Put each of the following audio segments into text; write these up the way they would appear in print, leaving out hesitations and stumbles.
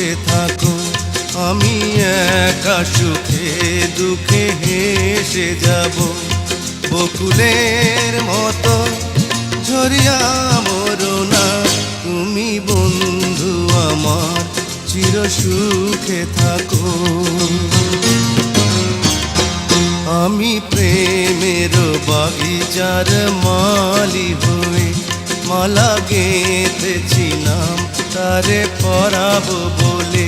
সুখে থাকো, আমি একা সুখে দুঃখে হেসে যাব। বকুলের মতো ঝরিয়া মরো না, তুমি বন্ধু আমার চির সুখে থাকো। আমি প্রেমের বাগিচার মালি হয়ে মালা গেঁথেছিলাম তারে পরাবো বলে,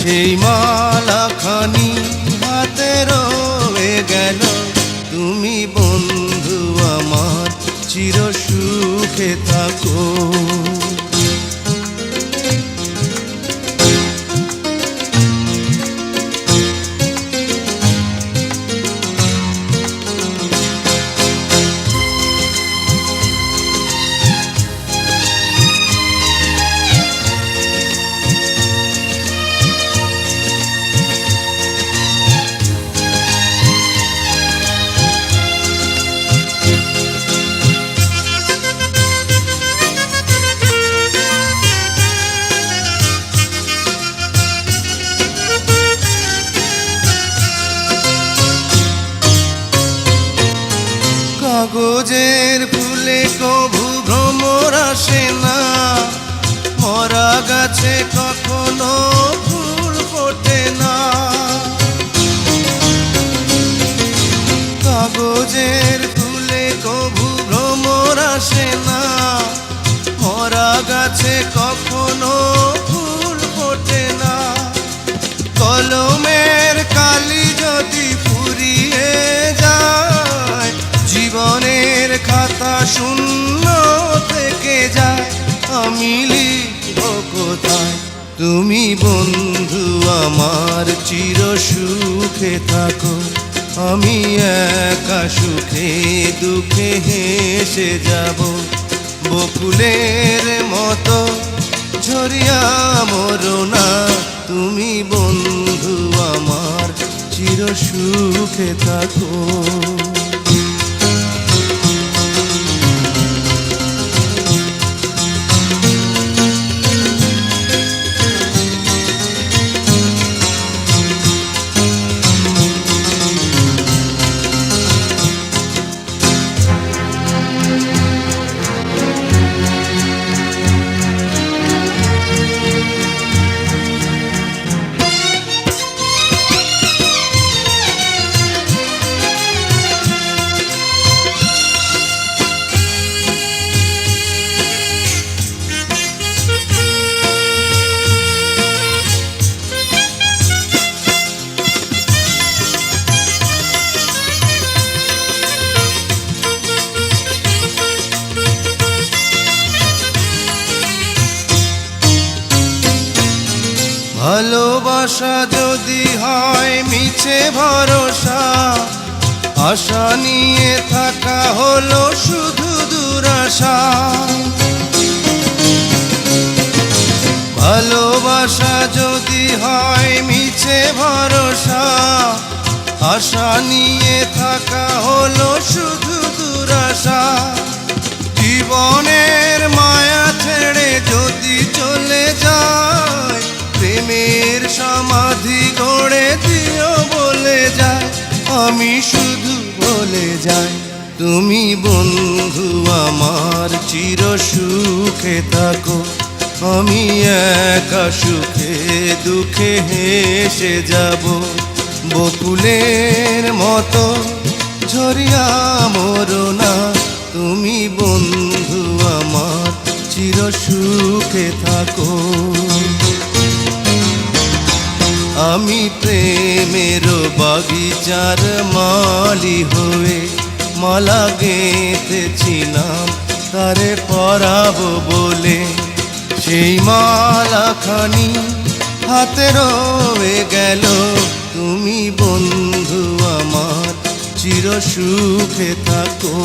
সেই মালা খানি হাতে রয়ে গেল, তুমি বন্ধু আমার চির সুখে থাকো। কাগজের ফুলে কভু ভ্রমর আসে না, মরা গাছে কখনো ফুল ফোটে না। কাগজের ফুলে কভু ভ্রমর আসে না, মরা গাছে কখনো ফুল ফোটে না। কলমের কালি যদি ফুরিয়ে যায়, জীবনের খাতা শূন্য থেকে যায়, আমি লিখব কোথায়, তুমি বন্ধু আমার চির সুখে থাকো, আমি একা সুখে দুঃখে হেসে যাব। বকুলের মতো ঝরিয়া মরো না, তুমি বন্ধু আমার চির সুখে থাকো। ভালোবাসা যদি হয় মিছে ভরসা, আশা নিয়ে থাকা হলো শুধু দুরাশা। ভালোবাসা যদি হয় মিছে ভরসা, আশা নিয়ে থাকা হলো শুধু দুরাশা। জীবনের মায়া ছেড়ে যদি চলে যায়, প্রেমের সমাধি গড়ে দিও বলে যায়, আমি শুধু বলে যাই, তুমি বন্ধু আমার চির সুখে থাকো, আমি একা সুখে দুঃখে হেসে যাব। বকুলের মতো ঝরিয়া মরো না, তুমি বন্ধু আমার চির সুখে থাকো। আমি প্রেমের বাগিচার মালি হয়ে মালা গেঁথেছিলাম তারে পরাবো বলে, সেই মালা খানি হাতে রয়ে গেল, তুমি বন্ধু আমার চির সুখে থাকো।